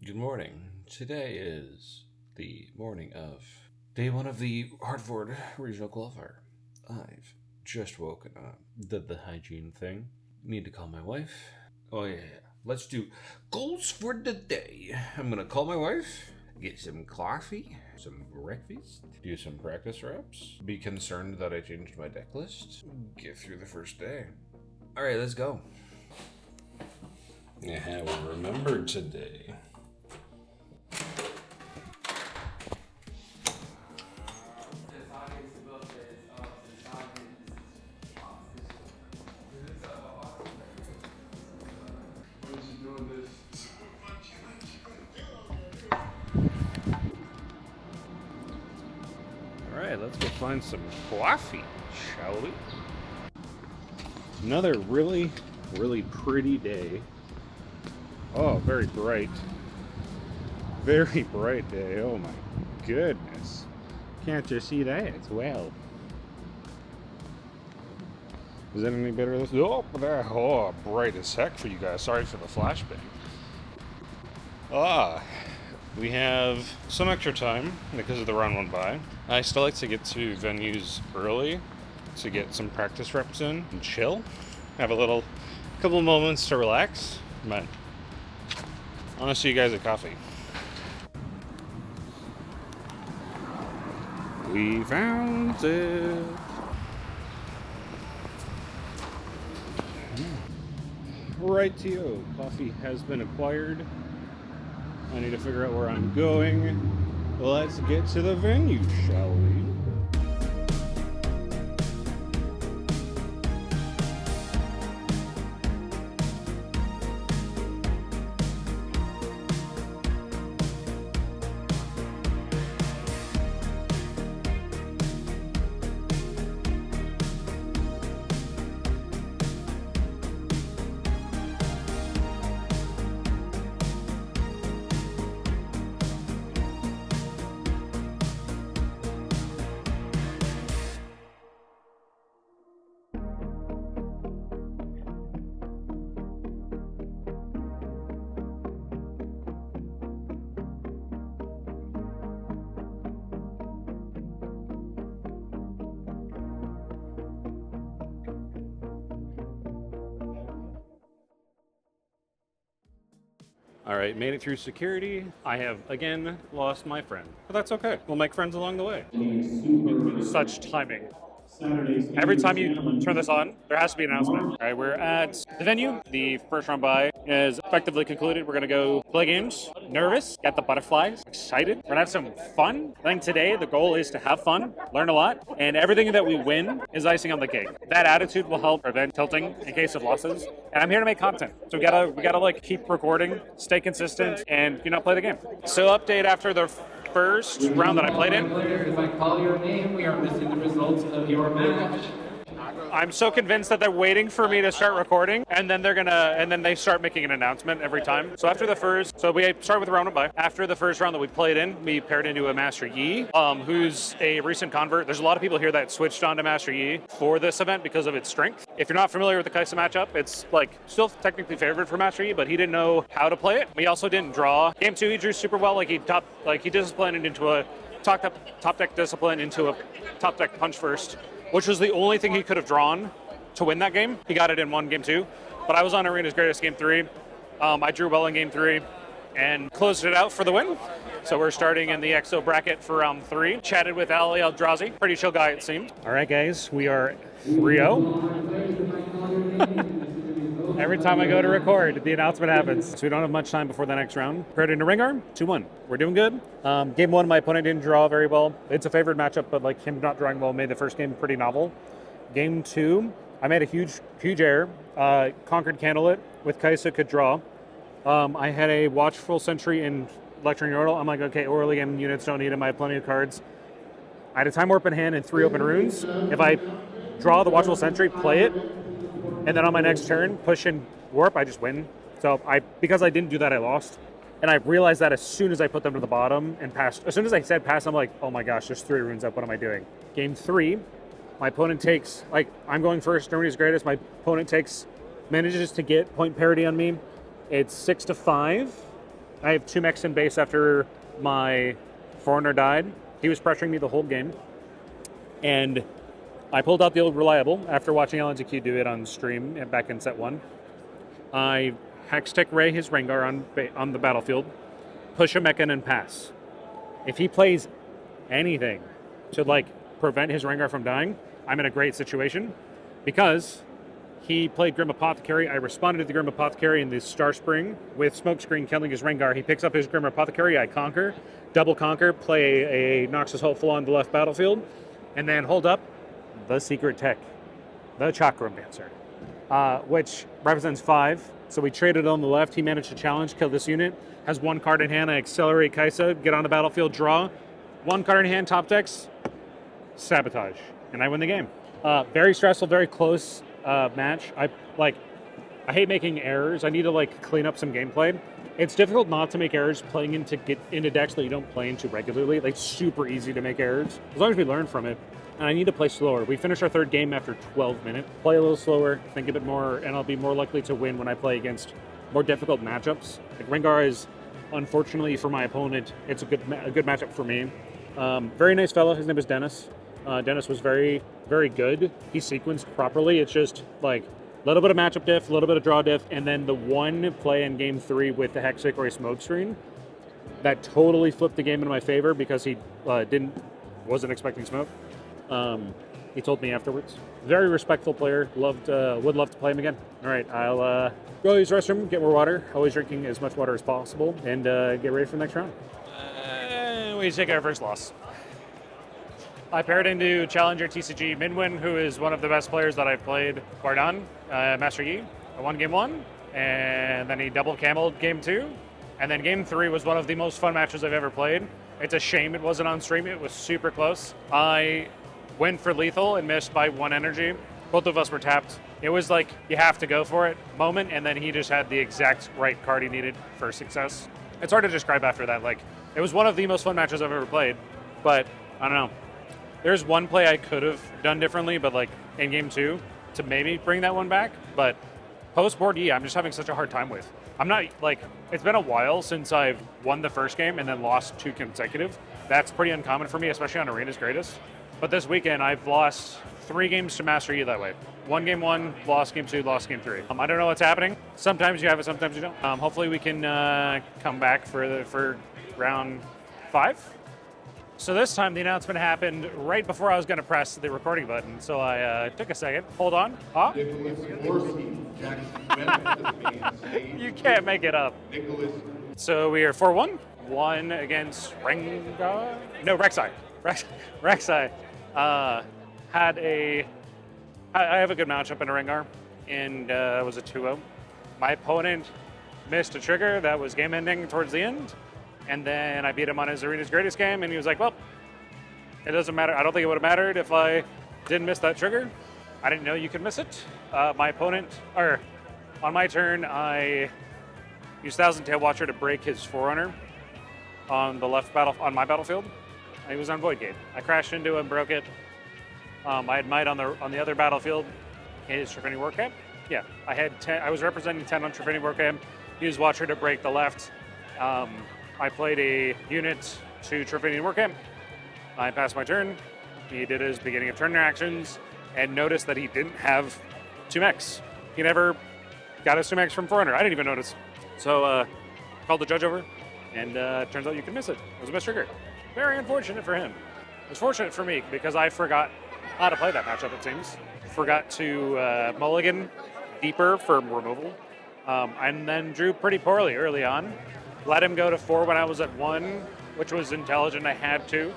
Good morning. Today is the morning of day one of the Hartford Regional Qualifier. I've just woken up, did the hygiene thing, need to call my wife. Oh yeah, let's do goals for the day. I'm gonna call my wife, get some coffee, some breakfast, do some practice reps, be concerned that I changed my deck list, get through the first day. Alright, let's go. Yeah, we remembered today. Alright, let's go find some coffee, shall we? Another really pretty day. Oh, very bright. Very bright day. Oh my goodness. Can't you see that as well? Is that any better? Oh, bright as heck for you guys. Sorry for the flashbang. We have some extra time because of the round one bye. I still like to get to venues early to get some practice reps in and chill. Have a couple of moments to relax. But I want to see you guys at coffee. We found it. Rightio, coffee has been acquired. I need to figure out where I'm going. Let's get to the venue, shall we? All right, made it through security. I have, again, lost my friend. But that's okay. We'll make friends along the way. Such timing. Every time you turn this on, there has to be an announcement. All right, we're at the venue. The first round bye is effectively concluded. We're going to go play games. Nervous, got the butterflies, excited. We're going to have some fun. I think today the goal is to have fun, learn a lot, and everything that we win is icing on the cake. That attitude will help prevent tilting in case of losses. And I'm here to make content. So we gotta like keep recording, stay consistent, and play the game. So update after the first round that I played in. If I call your name, we are missing the results of your match. I'm so convinced that they're waiting for me to start recording, and then they start making an announcement every time. So after the first, so we start with round one bye. After the first round that we played in, we paired into a Master Yi, who's a recent convert. There's a lot of people here that switched on to Master Yi for this event because of its strength. If you're not familiar with the Kaisa matchup, it's still technically favored for Master Yi, but he didn't know how to play it. We also didn't draw. Game two, he drew super well. He disciplined it into a top deck discipline into a top deck punch first, which was the only thing he could have drawn to win that game. He got it in game two, but I was on Arena's Greatest game three. I drew well in game three and closed it out for the win. So we're starting in the EXO bracket for round three. Chatted with Ali Eldrazi, pretty chill guy it seemed. All right guys, we are 3-0. Every time I go to record, the announcement happens. So we don't have much time before the next round. Paired into ring arm, 2-1. We're doing good. Game one, my opponent didn't draw very well. It's a favored matchup, but him not drawing well made the first game pretty novel. Game two, I made a huge error. Conquered Candlelit with Kaisa could draw. I had a Watchful Sentry in Lecturing Yordle. I'm like, okay, early game units don't need them. I have plenty of cards. I had a Time Warp in hand and 3 open runes. If I draw the Watchful Sentry, play it, and then on my next turn, push and warp, I just win. So because I didn't do that, I lost. And I realized that as soon as I put them to the bottom and passed, as soon as I said pass, I'm like, oh my gosh, there's 3 runes up, what am I doing? Game 3, my opponent takes, I'm going first, Germany's greatest, my opponent manages to get point parity on me. It's 6-5. I have 2 mechs in base after my Forerunner died. He was pressuring me the whole game. And I pulled out the old reliable after watching LNZQ do it on stream back in set 1. I Hextech Ray his Rengar on the battlefield, push a mech in and pass. If he plays anything to like prevent his Rengar from dying, I'm in a great situation because he played Grim Apothecary. I responded to the Grim Apothecary in the Star Spring with Smokescreen killing his Rengar. He picks up his Grim Apothecary. I conquer, double conquer, play a Noxus Hopeful on the left battlefield, and then hold up the secret tech, the Chakromancer, which represents 5. So we traded on the left. He managed to challenge, kill this unit. Has 1 card in hand. I accelerate Kaisa, get on the battlefield, draw. 1 card in hand, top decks, sabotage, and I win the game. Very stressful, very close match. I hate making errors. I need to clean up some gameplay. It's difficult not to make errors playing into decks that you don't play into regularly. It's super easy to make errors as long as we learn from it. And I need to play slower. We finished our 3rd game after 12 minutes. Play a little slower, think a bit more, and I'll be more likely to win when I play against more difficult matchups. Rengar is, unfortunately for my opponent, it's a good matchup for me. Very nice fellow. His name is Dennis. Dennis was very, very good. He sequenced properly. It's just a little bit of matchup diff, a little bit of draw diff, and then the one play in game 3 with the Hextech or a Smokescreen that totally flipped the game into my favor because he wasn't expecting smoke. He told me afterwards. Very respectful player. Would love to play him again. All right, I'll go use the restroom, get more water. Always drinking as much water as possible, and get ready for the next round. We take our first loss. I paired into Challenger TCG Minwin, who is one of the best players that I've played, bar none, Master Yi. I won game 1, and then he double cameled game 2, and then game 3 was one of the most fun matches I've ever played. It's a shame it wasn't on stream. It was super close. I went for lethal and missed by 1 energy. Both of us were tapped. It was you have to go for it moment, and then he just had the exact right card he needed for success. It's hard to describe after that. It was one of the most fun matches I've ever played, but I don't know. There's one play I could have done differently, but in game 2 to maybe bring that one back. But post-board E, I'm just having such a hard time with. I'm not it's been a while since I've won the first game and then lost 2 consecutive. That's pretty uncommon for me, especially on Arena's Greatest. But this weekend, I've lost 3 games to Master E that way. Won game 1, lost game 2, lost game 3. I don't know what's happening. Sometimes you have it, sometimes you don't. Hopefully we can come back for round 5. So this time the announcement happened right before I was going to press the recording button. So I took a second. Hold on. You can't make it up. So we are 4-1. 1 against Rengar? No, Rek'Sai. Rek'Sai. I have a good matchup in a Rengar, and it was a 2-0. My opponent missed a trigger that was game ending towards the end. And then I beat him on his Arena's Greatest game, and he was like, well, it doesn't matter. I don't think it would have mattered if I didn't miss that trigger. I didn't know you could miss it. My opponent, on my turn, I used Thousand Tail Watcher to break his Forerunner on the on my battlefield. He was on Void Gate. I crashed into him, broke it. I had Might on the other battlefield, his Trifini War Camp. Yeah, I had 10. I was representing 10 on Trifini War Camp. Used Watcher to break the left. I played a unit to Trifini War Camp. I passed my turn. He did his beginning of turn actions and noticed that he didn't have 2 mechs. He never got his 2 mechs from Forerunner. I didn't even notice. So called the judge over, and turns out you can miss it. It was a missed trigger. Very unfortunate for him. It was fortunate for me because I forgot how to play that matchup, it seems. Forgot to mulligan deeper for removal, and then drew pretty poorly early on. Let him go to 4 when I was at 1, which was intelligent. I had to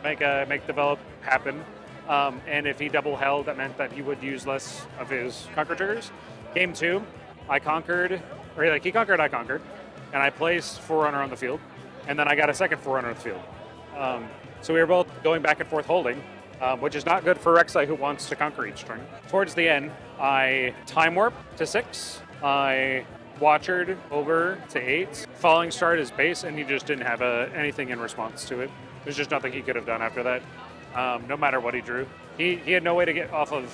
make develop happen. And if he double held, that meant that he would use less of his conquer triggers. Game 2, I conquered, or he conquered, I conquered, and I placed Forerunner on the field, and then I got a second Forerunner on the field. So we were both going back and forth holding, which is not good for Rek'Sai, who wants to conquer each turn. Towards the end, I time warp to 6. I Watchered over to 8. Falling Star his base, and he just didn't have anything in response to it. There's just nothing he could have done after that, no matter what he drew. He had no way to get off of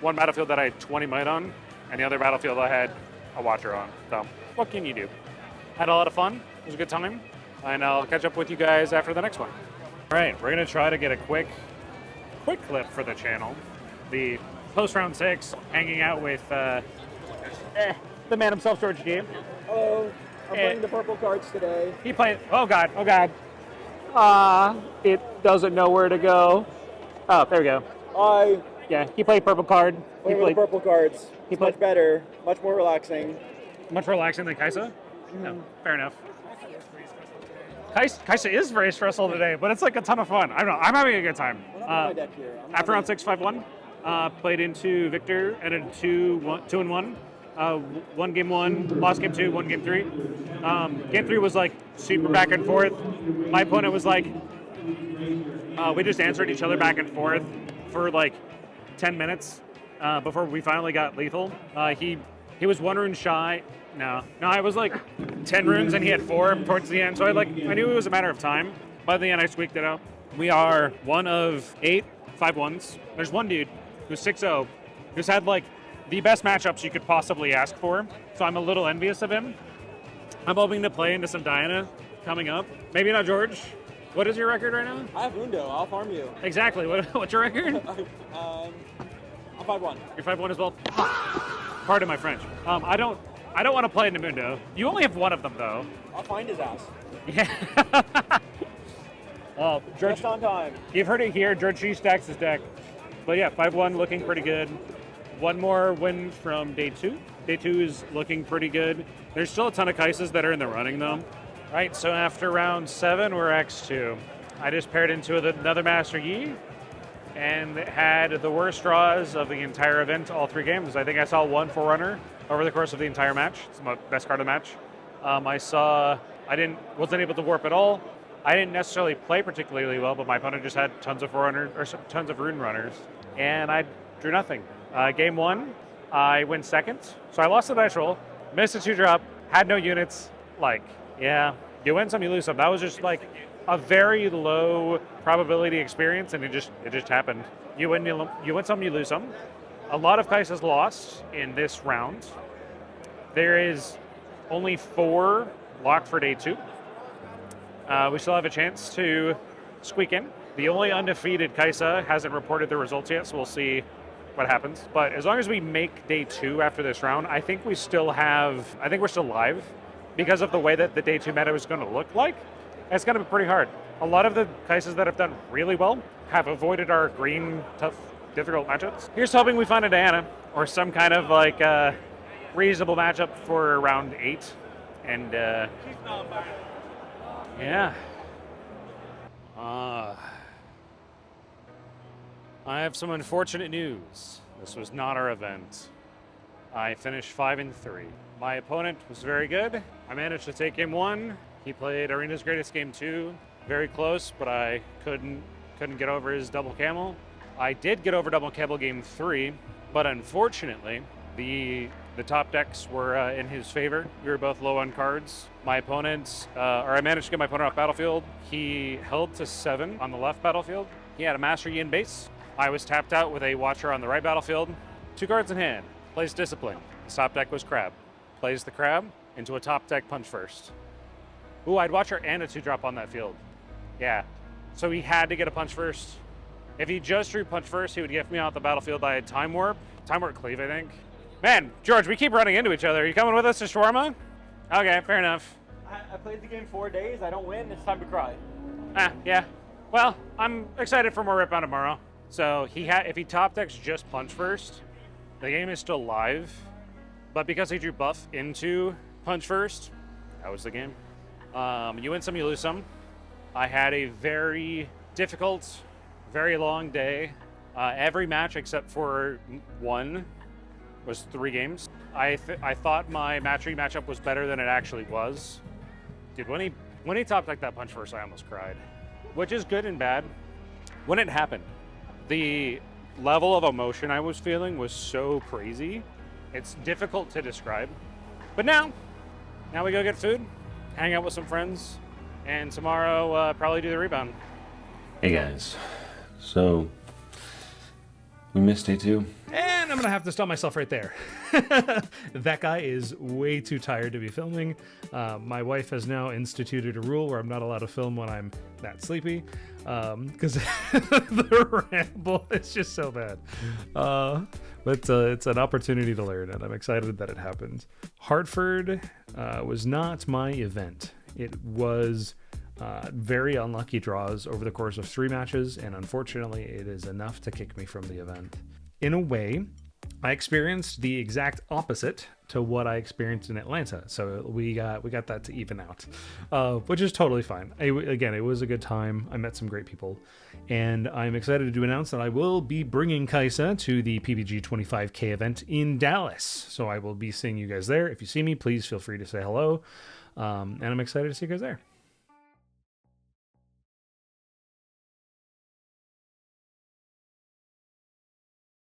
one battlefield that I had 20 Might on, and the other battlefield I had a Watcher on. So what can you do? Had a lot of fun. It was a good time. And I'll catch up with you guys after the next one. All right, we're going to try to get a quick clip for the channel. The post-round 6, hanging out with the man himself, George G. Hello, I'm playing the purple cards today. He played, oh God. It doesn't know where to go. Oh, there we go. Yeah, he played purple card. Playing with the purple cards. It's much better, much more relaxing. Much relaxing than Kaisa? No, fair enough. Kaisa is very stressful today, but it's like a ton of fun. I don't know, I'm having a good time. After round 6, 5-1, played into Victor, ended 2-1. Won game 1, lost game 2, won game 3. Game 3 was like super back and forth. My opponent was like, we just answered each other back and forth for like 10 minutes before we finally got lethal. He was 1 rune shy. No, I was like 10 runes and he had 4 towards the end. So I knew it was a matter of time. By the end, I squeaked it out. We are 1 of 8 5-1s. There's one dude who's 6-0, who's had like the best matchups you could possibly ask for. So I'm a little envious of him. I'm hoping to play into some Diana coming up. Maybe not George. What is your record right now? I have Mundo. I'll farm you. Exactly. What's your record? I'm 5-1. You're 5-1 as well? Pardon my French. I don't want to play into Mundo. You only have 1 of them, though. I'll find his ass. Yeah. George, Just on time. You've heard it here. George G stacks his deck. But yeah, 5-1 looking pretty good. 1 more win from day 2. Day 2 is looking pretty good. There's still a ton of Kaisas that are in the running, though. All right, so after round 7, we're X2. I just paired into another Master Yi and had the worst draws of the entire event, all 3 games. I think I saw 1 Forerunner over the course of the entire match. It's my best card of the match. I wasn't able to warp at all. I didn't necessarily play particularly well, but my opponent just had tons of tons of rune runners, and I drew nothing. Game 1, I win 2nd, so I lost the dice roll, missed a 2-drop, had no units. Yeah, you win some, you lose some. That was just like a very low probability experience, and it just happened. You win some, you lose some. A lot of Kaisas lost in this round. There is only 4 locked for day 2. We still have a chance to squeak in. The only undefeated Kaisa hasn't reported the results yet, so we'll see what happens. But as long as we make day 2 after this round, I think we're still live because of the way that the day 2 meta is going to look like. It's going to be pretty hard. A lot of the Kaisas that have done really well have avoided our green, tough, difficult matchups. Here's hoping we find a Diana or some kind of reasonable matchup for round 8. And yeah. I have some unfortunate news. This was not our event. I finished 5-3. My opponent was very good. I managed to take game 1. He played Arena's Greatest game 2. Very close, but I couldn't get over his double camel. I did get over double camel game 3, but unfortunately, the top decks were in his favor. We were both low on cards. My opponent, I managed to get my opponent off battlefield. He held to 7 on the left battlefield. He had a Master Yi in base. I was tapped out with a Watcher on the right battlefield. 2 cards in hand. Plays Discipline. His top deck was Crab. Plays the Crab into a top deck Punch First. Ooh, I'd Watcher and a 2-drop on that field. Yeah. So he had to get a Punch First. If he just drew Punch First, he would get me off the battlefield. I had Time Warp Cleave, I think. Man, George, we keep running into each other. Are you coming with us to Shawarma? Okay, fair enough. I played the game 4 days. I don't win. It's time to cry. Yeah. Well, I'm excited for more Riftbound tomorrow. So if he top decks just Punch First, the game is still live. But because he drew buff into Punch First, that was the game. You win some, you lose some. I had a very difficult, very long day. Every match except for 1 was 3 games. I thought my matchup was better than it actually was. Dude, when he top decked that Punch First, I almost cried. Which is good and bad. When it happened, the level of emotion I was feeling was so crazy. It's difficult to describe. But now we go get food, hang out with some friends, and tomorrow probably do the rebound. Hey guys, so We missed day 2. And I'm going to have to stop myself right there. That guy is way too tired to be filming. My wife has now instituted a rule where I'm not allowed to film when I'm that sleepy, because the ramble is just so bad. But it's an opportunity to learn, and I'm excited that it happened. Hartford was not my event. It was very unlucky draws over the course of 3 matches, and unfortunately it is enough to kick me from the event. In a way, I experienced the exact opposite to what I experienced in Atlanta, so we got that to even out, which is totally fine. Again, it was a good time. I met some great people, and I'm excited to announce that I will be bringing Kaisa to the PPG 25K event in Dallas, so I will be seeing you guys there. If you see me, please feel free to say hello, and I'm excited to see you guys there.